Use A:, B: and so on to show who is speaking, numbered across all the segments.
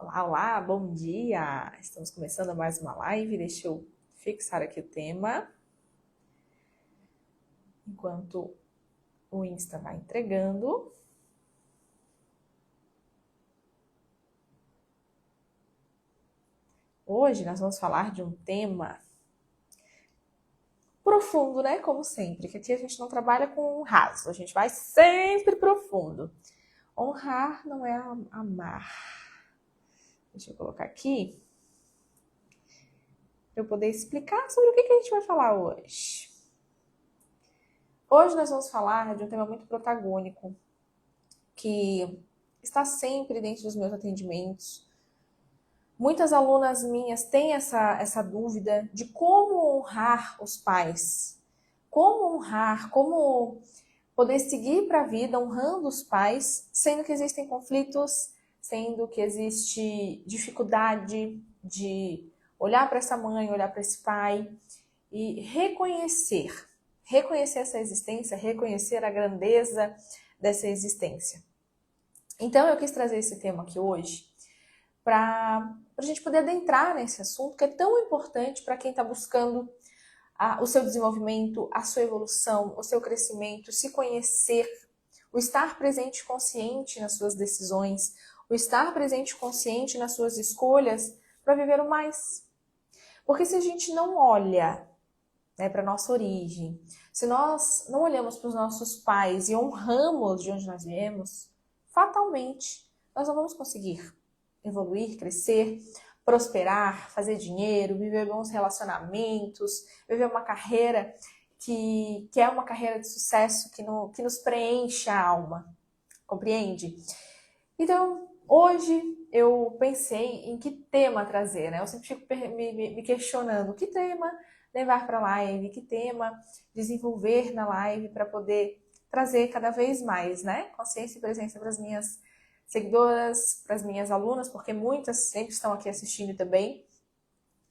A: Olá, olá, bom dia! Estamos começando mais uma live. Deixa eu fixar aqui o tema. Enquanto o Insta vai entregando. Hoje nós vamos falar de um tema profundo, né? Como sempre, que aqui a gente não trabalha com raso, a gente vai sempre profundo. Honrar não é amar. Deixa eu colocar aqui para eu poder explicar sobre o que a gente vai falar hoje. Hoje nós vamos falar de um tema muito protagônico, que está sempre dentro dos meus atendimentos. Muitas alunas minhas têm essa dúvida de como honrar os pais. Como honrar, como poder seguir para a vida honrando os pais, sendo que existem conflitos, sendo que existe dificuldade de olhar para essa mãe, olhar para esse pai e reconhecer essa existência, reconhecer a grandeza dessa existência. Então eu quis trazer esse tema aqui hoje para a gente poder adentrar nesse assunto que é tão importante para quem está buscando o seu desenvolvimento, a sua evolução, o seu crescimento, se conhecer, o estar presente consciente nas suas decisões, o estar presente consciente nas suas escolhas para viver o mais. Porque se a gente não olha, né, para a nossa origem, se nós não olhamos para os nossos pais e honramos de onde nós viemos, fatalmente nós não vamos conseguir evoluir, crescer, prosperar, fazer dinheiro, viver bons relacionamentos, viver uma carreira que é uma carreira de sucesso, que nos preenche a alma, compreende? Então, hoje eu pensei em que tema trazer, né? Eu sempre fico me questionando que tema levar para a live, que tema desenvolver na live para poder trazer cada vez mais, né? Consciência e presença para as minhas seguidoras, para as minhas alunas, porque muitas sempre estão aqui assistindo também.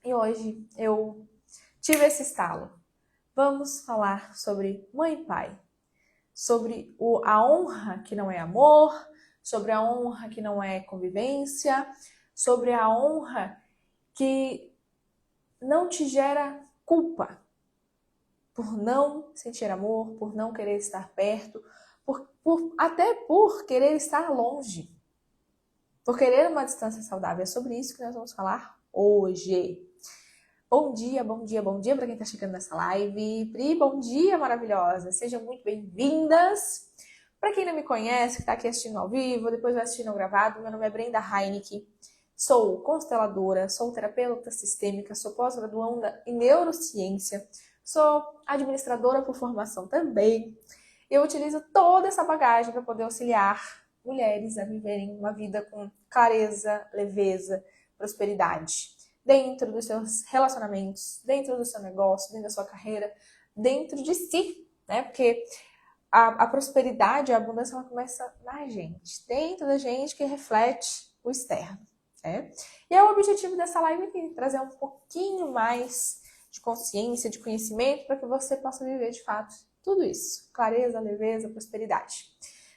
A: E hoje eu tive esse estalo. Vamos falar sobre mãe e pai, sobre a honra que não é amor, sobre a honra que não é convivência, sobre a honra que não te gera culpa por não sentir amor, por não querer estar perto, até por querer estar longe, por querer uma distância saudável. É sobre isso que nós vamos falar hoje. Bom dia, bom dia, bom dia para quem está chegando nessa live. Pri, bom dia, maravilhosa. Sejam muito bem-vindas. Para quem não me conhece, que está aqui assistindo ao vivo, depois vai assistir no gravado, meu nome é Brenda Heineck. Sou consteladora, sou terapeuta sistêmica, sou pós-graduanda em neurociência, sou administradora por formação também. Eu utilizo toda essa bagagem para poder auxiliar mulheres a viverem uma vida com clareza, leveza, prosperidade. Dentro dos seus relacionamentos, dentro do seu negócio, dentro da sua carreira, dentro de si, né? Porque a prosperidade, a abundância, ela começa na gente, dentro da gente, que reflete o externo. Né? E é o objetivo dessa live aqui, trazer um pouquinho mais de consciência, de conhecimento, para que você possa viver de fato tudo isso. Clareza, leveza, prosperidade.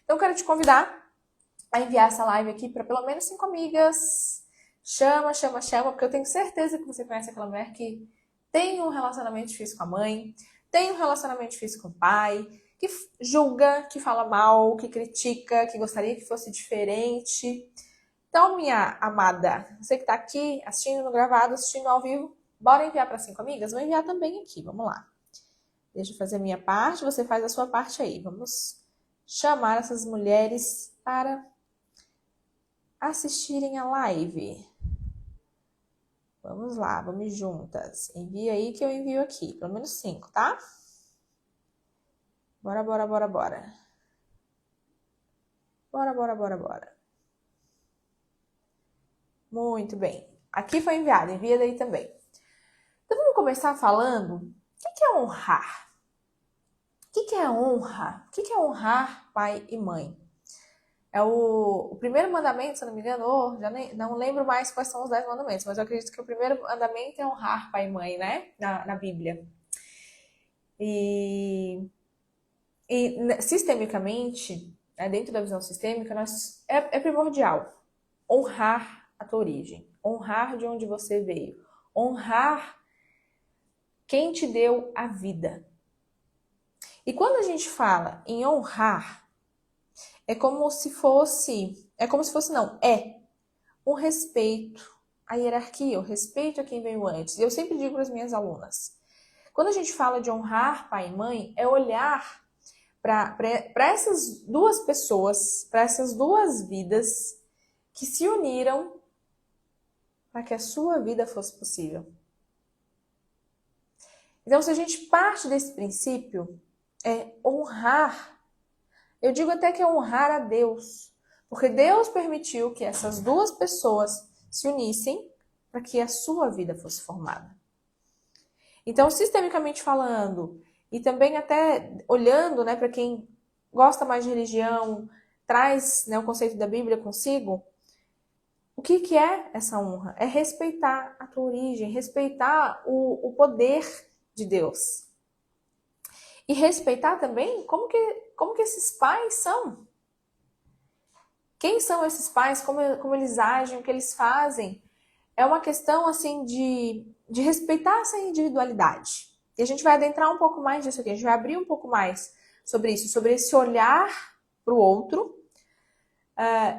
A: Então eu quero te convidar a enviar essa live aqui para pelo menos 5 amigas. Chama, porque eu tenho certeza que você conhece aquela mulher que tem um relacionamento difícil com a mãe, tem um relacionamento difícil com o pai, que julga, que fala mal, que critica, que gostaria que fosse diferente. Então, minha amada, você que está aqui assistindo no gravado, assistindo ao vivo, bora enviar para 5 amigas? Vou enviar também aqui, vamos lá. Deixa eu fazer a minha parte, você faz a sua parte aí. Vamos chamar essas mulheres para assistirem a live. Vamos lá, vamos juntas. Envia aí que eu envio aqui, pelo menos 5, tá? Bora. Bora. Muito bem. Aqui foi enviado, envia daí também. Então vamos começar falando o que é honrar? O que é honra? O que é honrar pai e mãe? É o primeiro mandamento, se eu não me engano, já não lembro mais quais são os 10 mandamentos, mas eu acredito que o primeiro mandamento é honrar pai e mãe, né? Na Bíblia. E sistemicamente, né, dentro da visão sistêmica, é primordial honrar a tua origem, honrar de onde você veio, honrar quem te deu a vida. E quando a gente fala em honrar, é um respeito à hierarquia, o respeito a quem veio antes. E eu sempre digo para as minhas alunas, quando a gente fala de honrar pai e mãe, é olhar para essas duas pessoas, para essas duas vidas que se uniram para que a sua vida fosse possível. Então, se a gente parte desse princípio, é honrar. Eu digo até que é honrar a Deus, porque Deus permitiu que essas duas pessoas se unissem para que a sua vida fosse formada. Então, sistemicamente falando, e também até olhando, né, para quem gosta mais de religião, traz, né, o conceito da Bíblia consigo, o que é essa honra? É respeitar a tua origem, respeitar o poder de Deus. E respeitar também como que esses pais são. Quem são esses pais, como eles agem, o que eles fazem. É uma questão assim de respeitar essa individualidade. E a gente vai adentrar um pouco mais disso aqui, a gente vai abrir um pouco mais sobre isso, sobre esse olhar para o outro,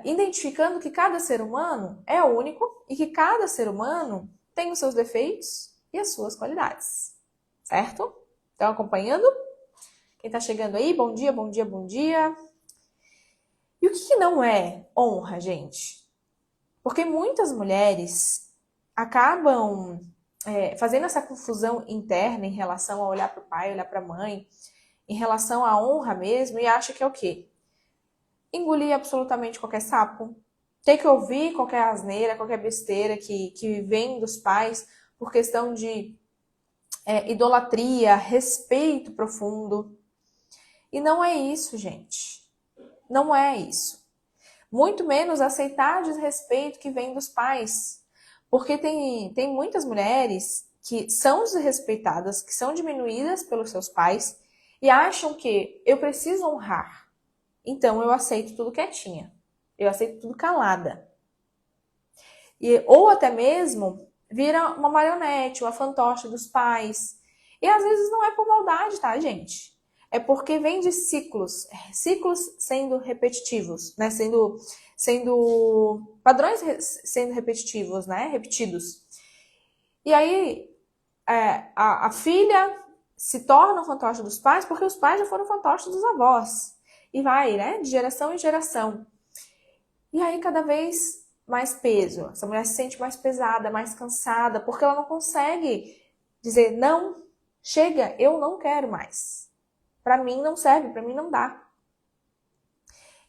A: identificando que cada ser humano é único e que cada ser humano tem os seus defeitos e as suas qualidades. Certo? Estão acompanhando? Quem está chegando aí, bom dia, bom dia, bom dia. E o que não é honra, gente? Porque muitas mulheres acabam fazendo essa confusão interna em relação a olhar para o pai, olhar para a mãe, em relação à honra mesmo, e acha que é o quê? Engolir absolutamente qualquer sapo, ter que ouvir qualquer asneira, qualquer besteira que vem dos pais por questão de idolatria, respeito profundo. E não é isso, gente. Não é isso. Muito menos aceitar desrespeito que vem dos pais. Porque tem muitas mulheres que são desrespeitadas, que são diminuídas pelos seus pais e acham que eu preciso honrar. Então eu aceito tudo quietinha. Eu aceito tudo calada. Ou até mesmo vira uma marionete, uma fantoche dos pais. E às vezes não é por maldade, tá, gente? É porque vem de ciclos sendo repetitivos, né? Sendo padrões sendo repetitivos, né? Repetidos. E aí a filha se torna o fantoche dos pais porque os pais já foram fantoches dos avós. E vai, né? De geração em geração. E aí cada vez mais peso. Essa mulher se sente mais pesada, mais cansada, porque ela não consegue dizer, não, chega, eu não quero mais. Para mim não serve, para mim não dá.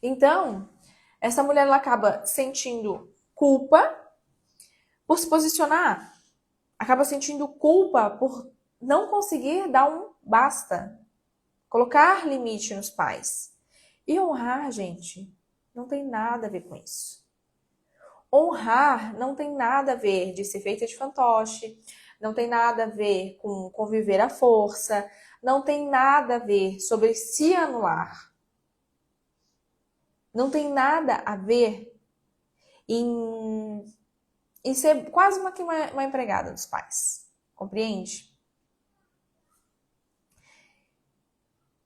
A: Então, essa mulher ela acaba sentindo culpa por se posicionar, acaba sentindo culpa por não conseguir dar um basta, colocar limite nos pais. E honrar, gente, não tem nada a ver com isso. Honrar não tem nada a ver de ser feita de fantoche, não tem nada a ver com conviver à força, não tem nada a ver sobre se anular. Não tem nada a ver em ser quase uma empregada dos pais. Compreende?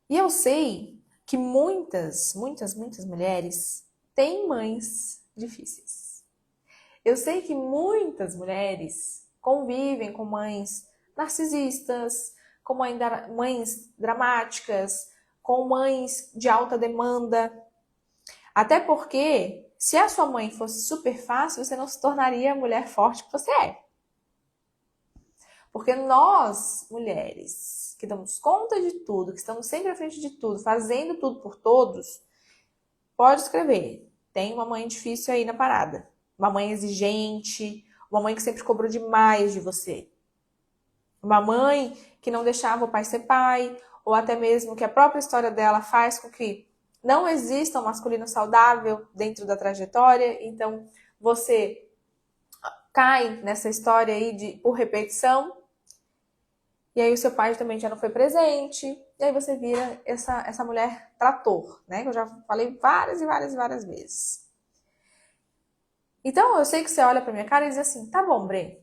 A: E eu sei que muitas mulheres têm mães difíceis. Eu sei que muitas mulheres convivem com mães narcisistas, com mães dramáticas, com mães de alta demanda. Até porque, se a sua mãe fosse super fácil, você não se tornaria a mulher forte que você é. Porque nós, mulheres, que damos conta de tudo, que estamos sempre à frente de tudo, fazendo tudo por todos, pode escrever. Tem uma mãe difícil aí na parada. Uma mãe exigente, uma mãe que sempre cobrou demais de você. Uma mãe que não deixava o pai ser pai, ou até mesmo que a própria história dela faz com que não exista um masculino saudável dentro da trajetória, então você cai nessa história aí por repetição, e aí o seu pai também já não foi presente, e aí você vira essa mulher trator, né? Que eu já falei várias vezes. Então, eu sei que você olha pra minha cara e diz assim, tá bom, Bre,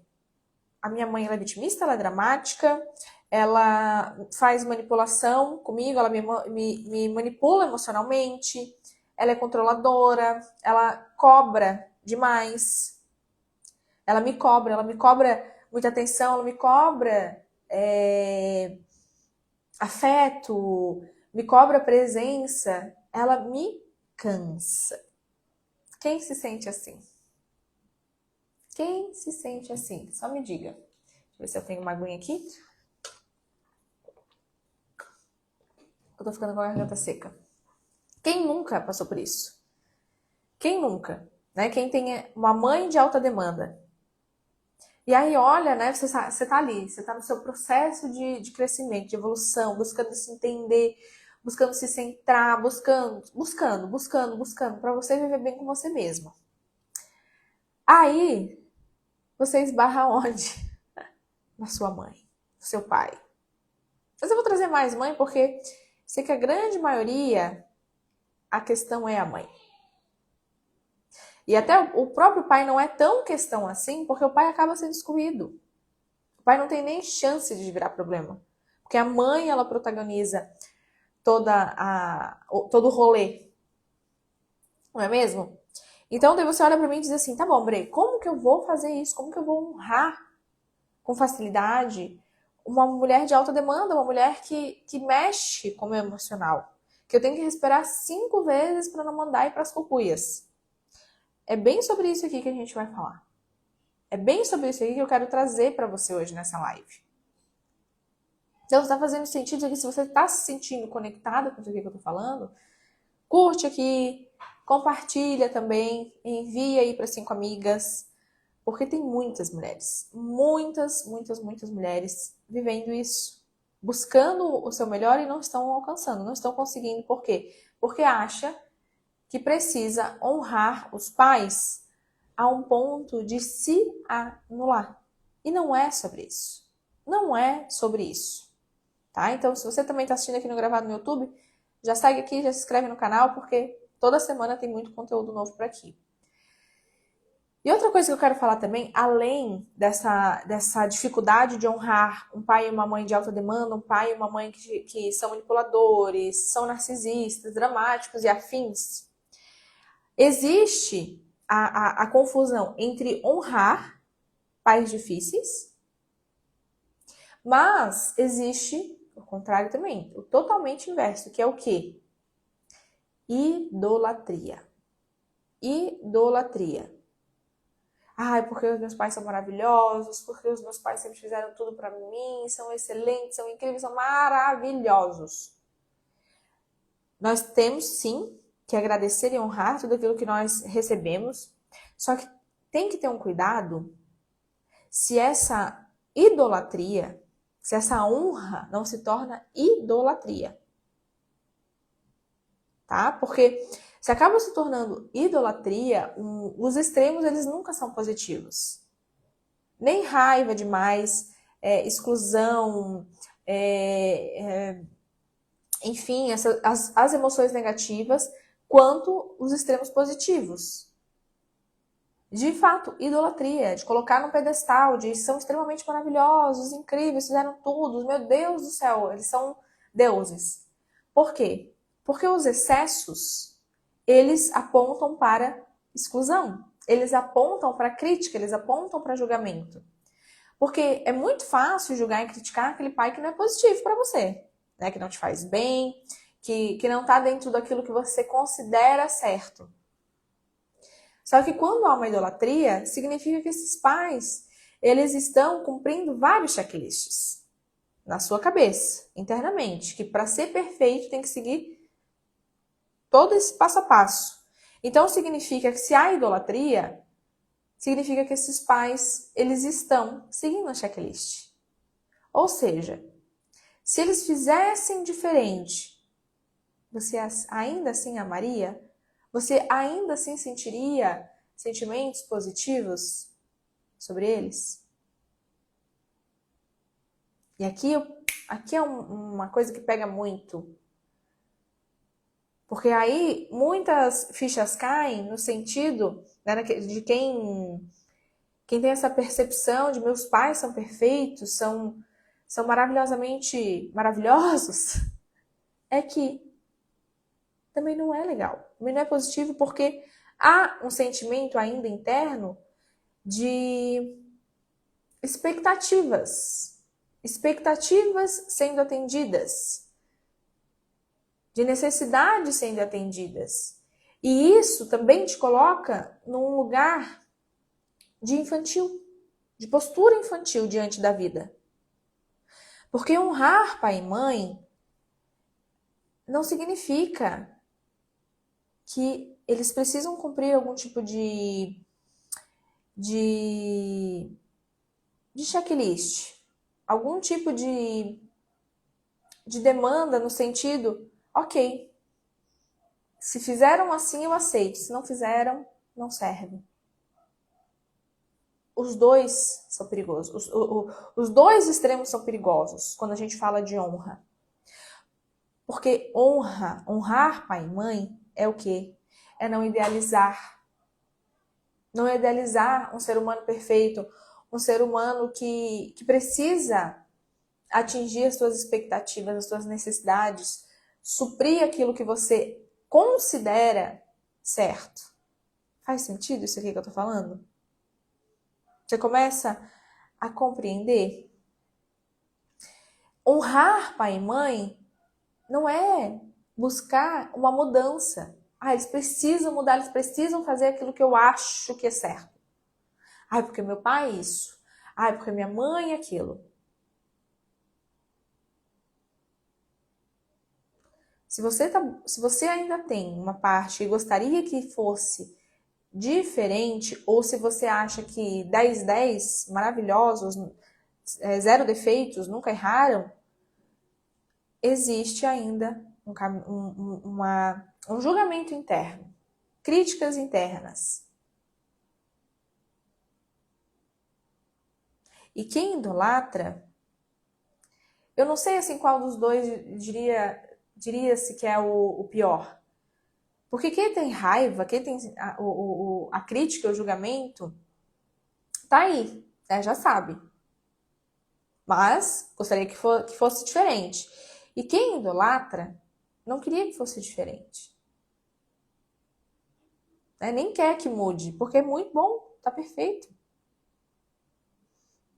A: a minha mãe ela é vitimista, ela é dramática, ela faz manipulação comigo, ela me manipula emocionalmente, ela é controladora, ela cobra demais, ela me cobra muita atenção, ela me cobra afeto, me cobra presença, ela me cansa. Quem se sente assim? Quem se sente assim? Só me diga. Deixa eu ver se eu tenho uma aguinha aqui. Eu tô ficando com a garganta seca. Quem nunca passou por isso? Quem nunca? Né? Quem tem uma mãe de alta demanda. E aí, olha, né? Você tá ali, você tá no seu processo de crescimento, de evolução, buscando se entender, buscando se centrar, buscando, para você viver bem com você mesmo. Aí, você esbarra onde? Na sua mãe, no seu pai. Mas eu vou trazer mais mãe porque sei que a grande maioria, a questão é a mãe. E até o próprio pai não é tão questão assim, porque o pai acaba sendo excluído. O pai não tem nem chance de virar problema. Porque a mãe, ela protagoniza todo o rolê. Não é mesmo? Então, daí você olha pra mim e diz assim, tá bom, Bre, como que eu vou fazer isso? Como que eu vou honrar com facilidade uma mulher de alta demanda, uma mulher que mexe com o meu emocional? Que eu tenho que respirar 5 vezes para não mandar ir pras cucuias. É bem sobre isso aqui que a gente vai falar. É bem sobre isso aqui que eu quero trazer para você hoje nessa live. Então, está fazendo sentido aqui? Se você está se sentindo conectado com isso aqui que eu estou falando, curte aqui, compartilha também, envia aí para 5 amigas, porque tem muitas mulheres, muitas mulheres vivendo isso, buscando o seu melhor e não estão alcançando, não estão conseguindo. Por quê? Porque acha que precisa honrar os pais a um ponto de se anular. E não é sobre isso. Não é sobre isso. Tá? Então, se você também está assistindo aqui no gravado no YouTube, já segue aqui, já se inscreve no canal, porque toda semana tem muito conteúdo novo por aqui. E outra coisa que eu quero falar também, além dessa dificuldade de honrar um pai e uma mãe de alta demanda, um pai e uma mãe que são manipuladores, são narcisistas, dramáticos e afins, existe a confusão entre honrar pais difíceis, mas existe o contrário também, o totalmente inverso, que é o quê? Idolatria. Idolatria. Ai, porque os meus pais são maravilhosos, porque os meus pais sempre fizeram tudo pra mim, são excelentes, são incríveis, são maravilhosos. Nós temos sim que agradecer e honrar tudo aquilo que nós recebemos, só que tem que ter um cuidado se essa idolatria, se essa honra não se torna idolatria. Tá? Porque se acaba se tornando idolatria, os extremos eles nunca são positivos. Nem raiva demais, exclusão, enfim, as emoções negativas, quanto os extremos positivos. De fato, idolatria, de colocar no pedestal, de são extremamente maravilhosos, incríveis, fizeram tudo, meu Deus do céu, eles são deuses. Por quê? Porque os excessos, eles apontam para exclusão, eles apontam para crítica, eles apontam para julgamento. Porque é muito fácil julgar e criticar aquele pai que não é positivo para você, né? Que não te faz bem, que não está dentro daquilo que você considera certo. Só que quando há uma idolatria, significa que esses pais, eles estão cumprindo vários checklists na sua cabeça, internamente, que para ser perfeito tem que seguir todo esse passo a passo. Então significa que se há idolatria, significa que esses pais, eles estão seguindo a checklist. Ou seja, se eles fizessem diferente, você ainda assim amaria? Você ainda assim sentiria sentimentos positivos sobre eles? E aqui é uma coisa que pega muito. Porque aí muitas fichas caem no sentido, né, de quem tem essa percepção de meus pais são perfeitos, são maravilhosamente maravilhosos, é que também não é legal, também não é positivo, porque há um sentimento ainda interno de expectativas sendo atendidas, de necessidades sendo atendidas. E isso também te coloca num lugar de infantil, de postura infantil diante da vida. Porque honrar pai e mãe não significa que eles precisam cumprir algum tipo de, de checklist, algum tipo de demanda no sentido, ok, se fizeram assim eu aceito, se não fizeram, não serve. Os dois são perigosos, os dois extremos são perigosos quando a gente fala de honra. Porque honrar pai e mãe é o quê? É não idealizar. Não idealizar um ser humano perfeito, um ser humano que precisa atingir as suas expectativas, as suas necessidades, suprir aquilo que você considera certo. Faz sentido isso aqui que eu tô falando? Você começa a compreender? Honrar pai e mãe não é buscar uma mudança. Eles precisam mudar, eles precisam fazer aquilo que eu acho que é certo. Porque meu pai é isso. Porque minha mãe é aquilo. Se você ainda tem uma parte e gostaria que fosse diferente, ou se você acha que 10/10, maravilhosos, zero defeitos, nunca erraram, existe ainda um julgamento interno, críticas internas. E quem idolatra, eu não sei assim qual dos dois diria-se que é o pior. Porque quem tem raiva, quem tem a crítica, o julgamento, tá aí, já sabe. Mas gostaria que fosse diferente. E quem idolatra não queria que fosse diferente. Nem quer que mude, porque é muito bom, tá perfeito.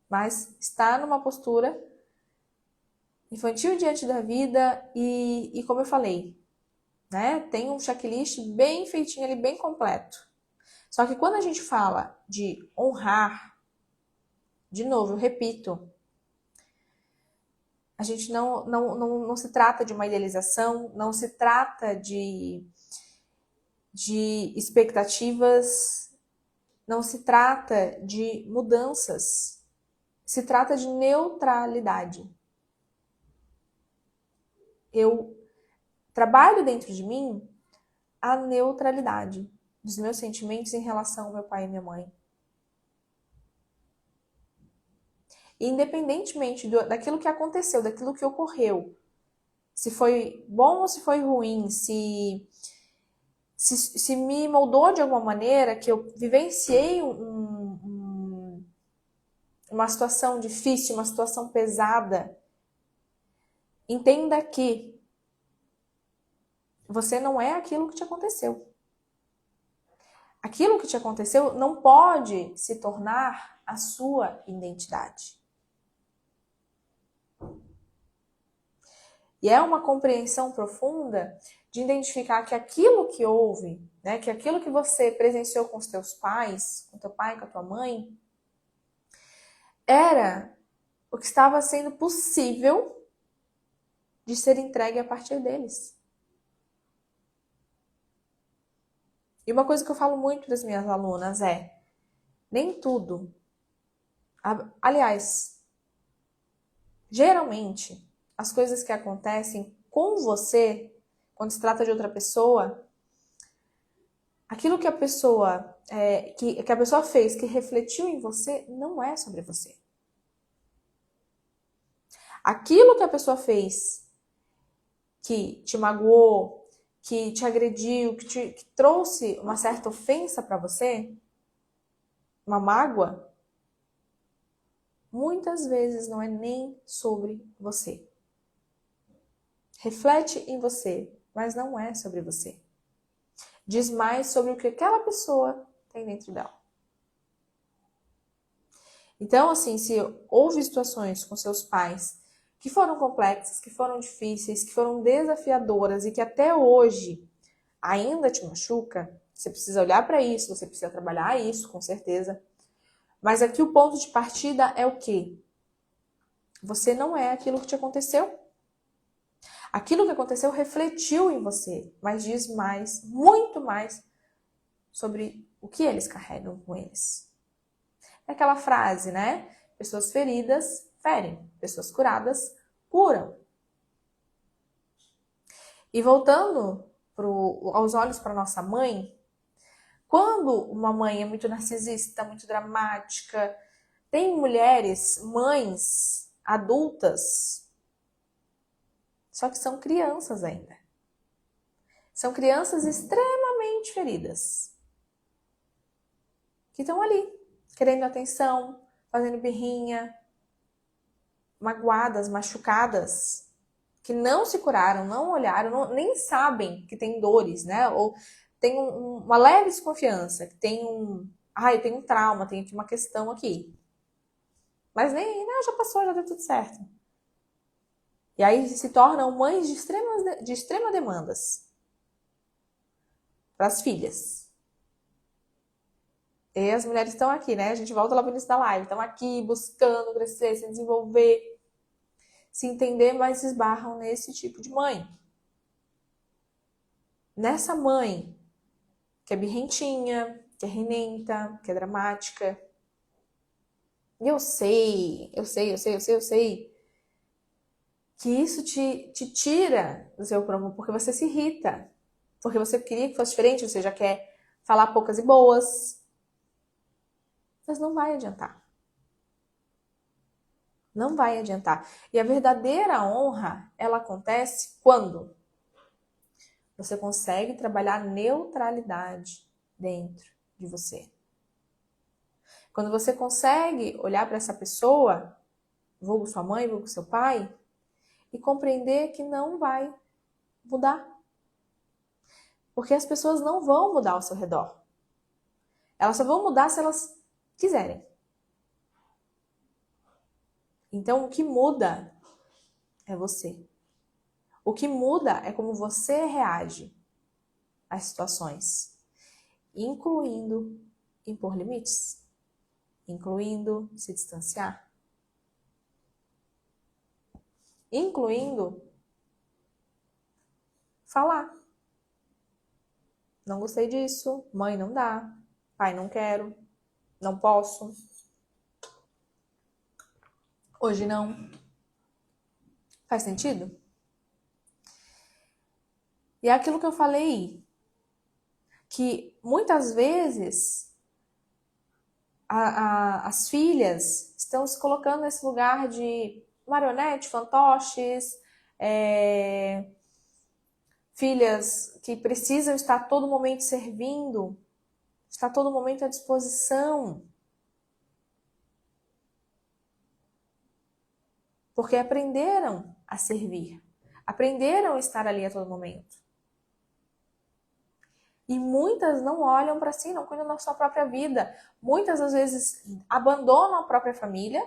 A: Mas está numa postura infantil diante da vida e como eu falei, né, tem um checklist bem feitinho ali, bem completo. Só que quando a gente fala de honrar, de novo, eu repito, a gente não se trata de uma idealização, não se trata de expectativas, não se trata de mudanças, se trata de neutralidade. Eu trabalho dentro de mim a neutralidade dos meus sentimentos em relação ao meu pai e minha mãe. E independentemente daquilo que aconteceu, daquilo que ocorreu, se foi bom ou se foi ruim, se me moldou de alguma maneira, que eu vivenciei uma situação difícil, uma situação pesada, entenda que você não é aquilo que te aconteceu. Aquilo que te aconteceu não pode se tornar a sua identidade. E é uma compreensão profunda de identificar que aquilo que houve, né, que aquilo que você presenciou com os teus pais, com teu pai, com a tua mãe, era o que estava sendo possível de ser entregue a partir deles. E uma coisa que eu falo muito das minhas alunas é, nem tudo, aliás, geralmente, as coisas que acontecem com você, quando se trata de outra pessoa, aquilo que a pessoa que a pessoa fez, que refletiu em você, não é sobre você. Aquilo que a pessoa fez, que te magoou, que te agrediu, que trouxe uma certa ofensa para você, uma mágoa, muitas vezes não é nem sobre você. Reflete em você, mas não é sobre você. Diz mais sobre o que aquela pessoa tem dentro dela. Então, assim, se houve situações com seus pais que foram complexas, que foram difíceis, que foram desafiadoras e que até hoje ainda te machuca, você precisa olhar para isso, você precisa trabalhar isso, com certeza. Mas aqui o ponto de partida é o quê? Você não é aquilo que te aconteceu. Aquilo que aconteceu refletiu em você, mas diz mais, muito mais, sobre o que eles carregam com eles. É aquela frase, né? Pessoas feridas ferem, pessoas curadas curam. E voltando aos olhos para nossa mãe, quando uma mãe é muito narcisista, muito dramática, tem mulheres, mães, adultas, só que são crianças ainda. São crianças extremamente feridas. Que estão ali, querendo atenção, fazendo birrinha, magoadas, machucadas, que não se curaram, não olharam, nem sabem que tem dores, né? Ou tem uma leve desconfiança, que tem eu tenho um trauma, tenho aqui uma questão aqui. Mas nem, não, já passou, já deu tudo certo. E aí se tornam mães de extrema demandas para as filhas. E as mulheres estão aqui, né? A gente volta lá para o início da live. Estão aqui buscando crescer, se desenvolver, se entender, mas esbarram nesse tipo de mãe. Nessa mãe que é birrentinha, que é renenta, que é dramática. E eu sei que isso te tira do seu prumo, porque você se irrita. Porque você queria que fosse diferente, você já quer falar poucas e boas. Mas não vai adiantar. Não vai adiantar. E a verdadeira honra, ela acontece quando você consegue trabalhar neutralidade dentro de você. Quando você consegue olhar para essa pessoa, vulgo sua mãe, vulgo seu pai, e compreender que não vai mudar. Porque as pessoas não vão mudar ao seu redor. Elas só vão mudar se elas quiserem. Então, o que muda é você. O que muda é como você reage às situações, incluindo impor limites, incluindo se distanciar, incluindo falar. Não gostei disso, mãe não dá, pai não quero, não posso, hoje não. Faz sentido? E é aquilo que eu falei, que muitas vezes as filhas estão se colocando nesse lugar de marionete, fantoches, filhas que precisam estar a todo momento servindo, estar a todo momento à disposição. Porque aprenderam a servir, aprenderam a estar ali a todo momento. E muitas não olham para si, não cuidam da sua própria vida. Muitas, às vezes, abandonam a própria família,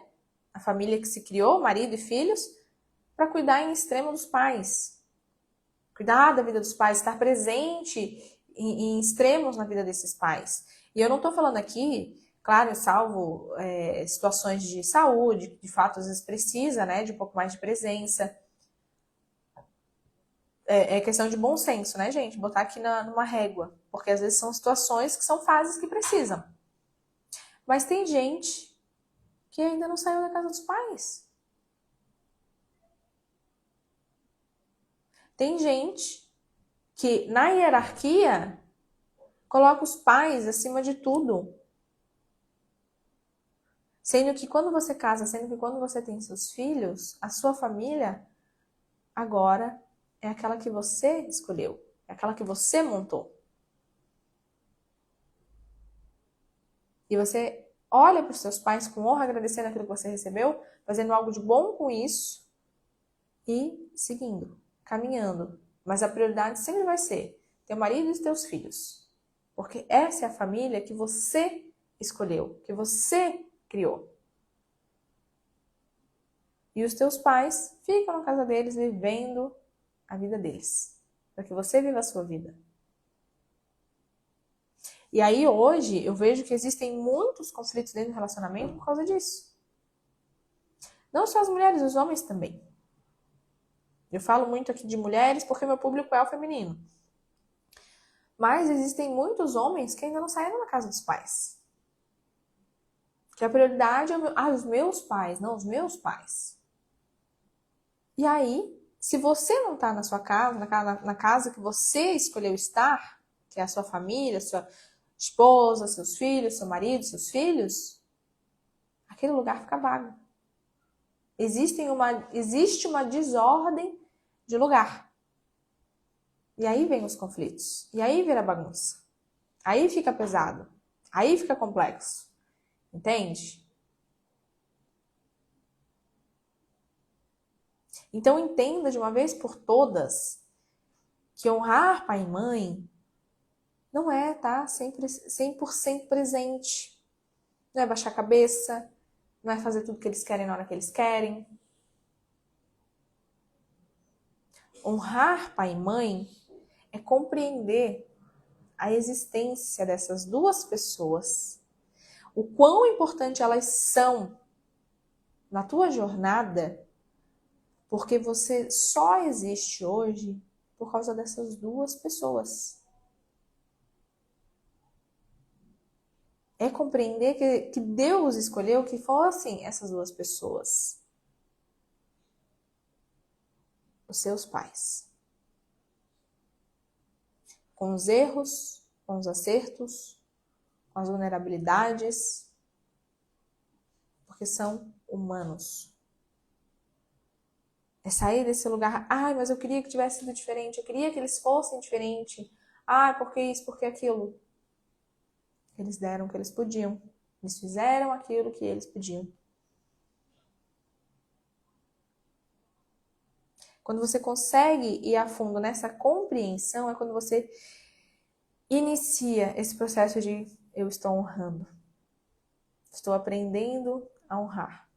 A: a família que se criou, marido e filhos, para cuidar em extremo dos pais. Cuidar da vida dos pais, estar presente em extremos na vida desses pais. E eu não estou falando aqui, claro, salvo situações de saúde, que de fato às vezes precisa, né, de um pouco mais de presença. É questão de bom senso, né, gente? Botar aqui numa régua. Porque às vezes são situações que são fases que precisam. Mas tem gente que ainda não saiu da casa dos pais. Tem gente que na hierarquia coloca os pais acima de tudo. Sendo que quando você casa, sendo que quando você tem seus filhos, a sua família agora é aquela que você escolheu. é aquela que você montou. E você olha para os seus pais com honra, agradecendo aquilo que você recebeu, fazendo algo de bom com isso e seguindo, caminhando. Mas a prioridade sempre vai ser teu marido e os teus filhos. Porque essa é a família que você escolheu, que você criou. E os teus pais ficam na casa deles, vivendo a vida deles. Para que você viva a sua vida. E aí hoje eu vejo que existem muitos conflitos dentro do relacionamento por causa disso. Não só as mulheres, os homens também. Eu falo muito aqui de mulheres porque meu público é o feminino. Mas existem muitos homens que ainda não saíram da casa dos pais. Que a prioridade é os meus pais, não os meus pais. E aí, se você não está na sua casa, na casa que você escolheu estar, que é a sua família, sua esposa, seus filhos, seu marido, seus filhos, aquele lugar fica vago. Existe uma desordem de lugar. E aí vem os conflitos. E aí vira bagunça. Aí fica pesado. Aí fica complexo. Entende? Então entenda de uma vez por todas que honrar pai e mãe não é estar sempre 100% presente. Não é baixar a cabeça, não é fazer tudo que eles querem na hora que eles querem. Honrar pai e mãe é compreender a existência dessas duas pessoas, o quão importante elas são na tua jornada, porque você só existe hoje por causa dessas duas pessoas. É compreender que Deus escolheu que fossem essas duas pessoas. Os seus pais. Com os erros, com os acertos, com as vulnerabilidades, porque são humanos. É sair desse lugar, mas eu queria que tivesse sido diferente, eu queria que eles fossem diferentes. Porque isso, porque aquilo. Eles deram o que eles podiam. Eles fizeram aquilo que eles podiam. Quando você consegue ir a fundo nessa compreensão, é quando você inicia esse processo de eu estou honrando. Estou aprendendo a honrar.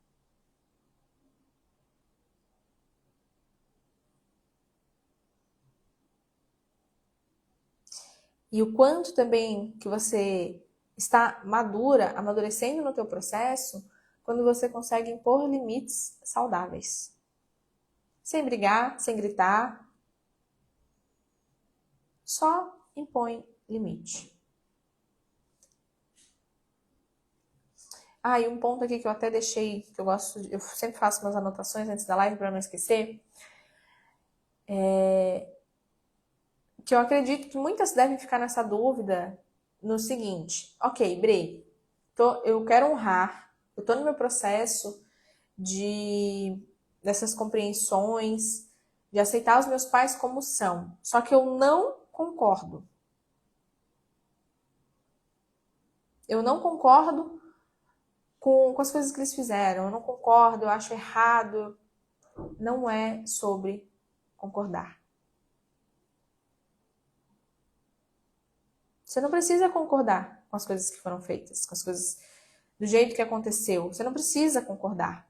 A: E o quanto também que você está madura, amadurecendo no teu processo, quando você consegue impor limites saudáveis. Sem brigar, sem gritar. Só impõe limite. E um ponto aqui que eu até deixei, que eu sempre faço umas anotações antes da live para não esquecer, que eu acredito que muitas devem ficar nessa dúvida no seguinte: ok, Bre, eu quero honrar, eu estou no meu processo dessas compreensões, de aceitar os meus pais como são, só que eu não concordo. Eu não concordo com as coisas que eles fizeram, eu não concordo, eu acho errado. Não é sobre concordar. Você não precisa concordar com as coisas que foram feitas, com as coisas do jeito que aconteceu. Você não precisa concordar.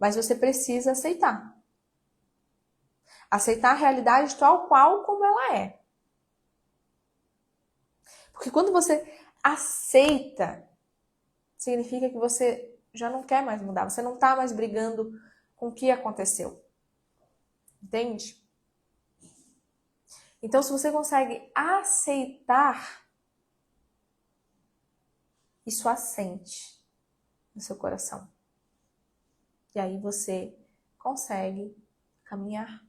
A: Mas você precisa aceitar. Aceitar a realidade tal qual como ela é. Porque quando você aceita, significa que você já não quer mais mudar. Você não está mais brigando com o que aconteceu. Entende? Então, se você consegue aceitar, isso assente no seu coração. E aí você consegue caminhar.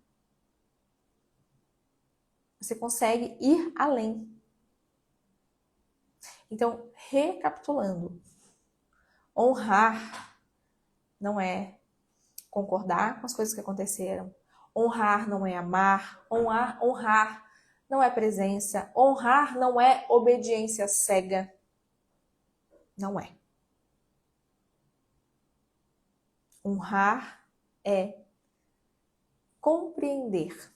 A: Você consegue ir além. Então, recapitulando, honrar não é concordar com as coisas que aconteceram. Honrar não é amar. Honrar não é presença. Honrar não é obediência cega. Não é. Honrar é compreender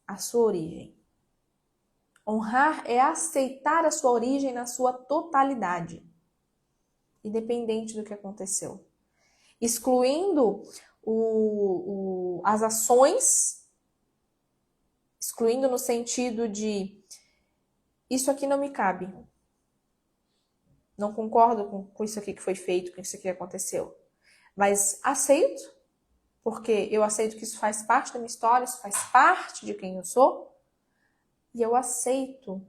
A: a sua origem. Honrar é aceitar a sua origem na sua totalidade, independente do que aconteceu. Excluindo as ações, excluindo no sentido de isso aqui não me cabe. Não concordo com isso aqui que foi feito, com isso aqui que aconteceu. Mas aceito, porque eu aceito que isso faz parte da minha história, isso faz parte de quem eu sou. E eu aceito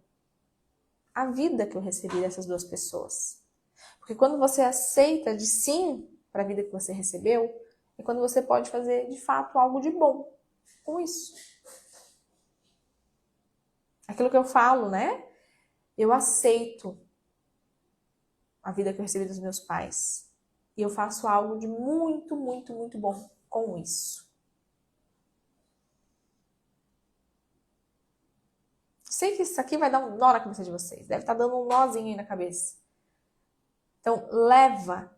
A: a vida que eu recebi dessas duas pessoas. Porque quando você aceita de sim para a vida que você recebeu, é quando você pode fazer, de fato, algo de bom com isso. Aquilo que eu falo, né? Eu aceito a vida que eu recebi dos meus pais. E eu faço algo de muito, muito, muito bom com isso. Sei que isso aqui vai dar um nó na cabeça de vocês. Deve estar dando um nozinho aí na cabeça. Então, leva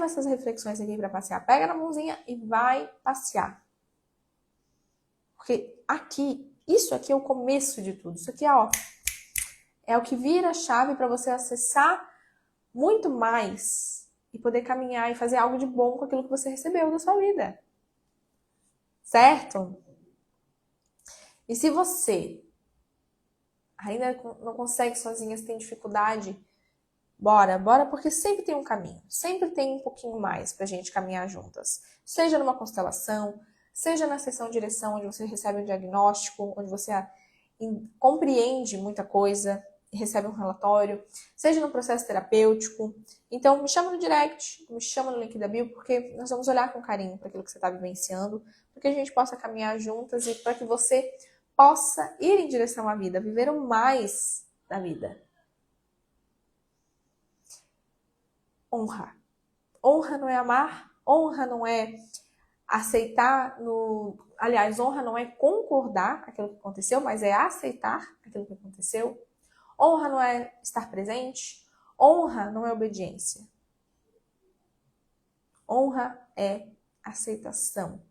A: essas reflexões aqui para passear. Pega na mãozinha e vai passear. Porque isso aqui é o começo de tudo. Isso aqui é o que vira a chave para você acessar muito mais e poder caminhar e fazer algo de bom com aquilo que você recebeu da sua vida. Certo? E se você ainda não consegue sozinha, se tem dificuldade, bora, porque sempre tem um caminho, sempre tem um pouquinho mais pra gente caminhar juntas. Seja numa constelação, seja na sessão de direção, onde você recebe um diagnóstico, onde você compreende muita coisa e recebe um relatório, seja no processo terapêutico. Então, me chama no direct, me chama no link da bio, porque nós vamos olhar com carinho para aquilo que você está vivenciando, para que a gente possa caminhar juntas e para que você possa ir em direção à vida, viver o mais da vida. Honra. Honra não é amar, honra não é aceitar Aliás, honra não é concordar com aquilo que aconteceu, mas é aceitar aquilo que aconteceu. Honra não é estar presente, honra não é obediência. Honra é aceitação.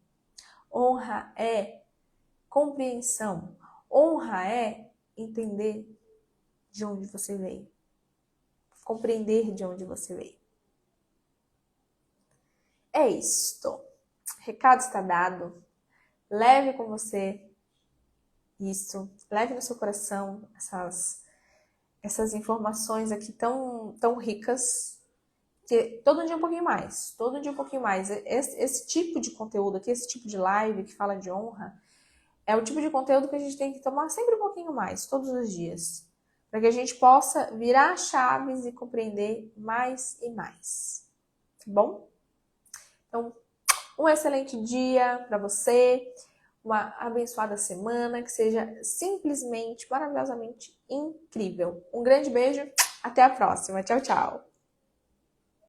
A: Honra é compreensão. Honra é entender de onde você veio. Compreender de onde você veio. É isto. Recado está dado. Leve com você isso. Leve no seu coração essas informações aqui tão ricas. Que todo dia um pouquinho mais. Todo dia um pouquinho mais. Esse tipo de conteúdo aqui, esse tipo de live que fala de honra, é o tipo de conteúdo que a gente tem que tomar sempre um pouquinho mais, todos os dias. Para que a gente possa virar chaves e compreender mais e mais. Tá bom? Então, um excelente dia para você, uma abençoada semana, que seja simplesmente, maravilhosamente incrível. Um grande beijo, até a próxima. Tchau, tchau.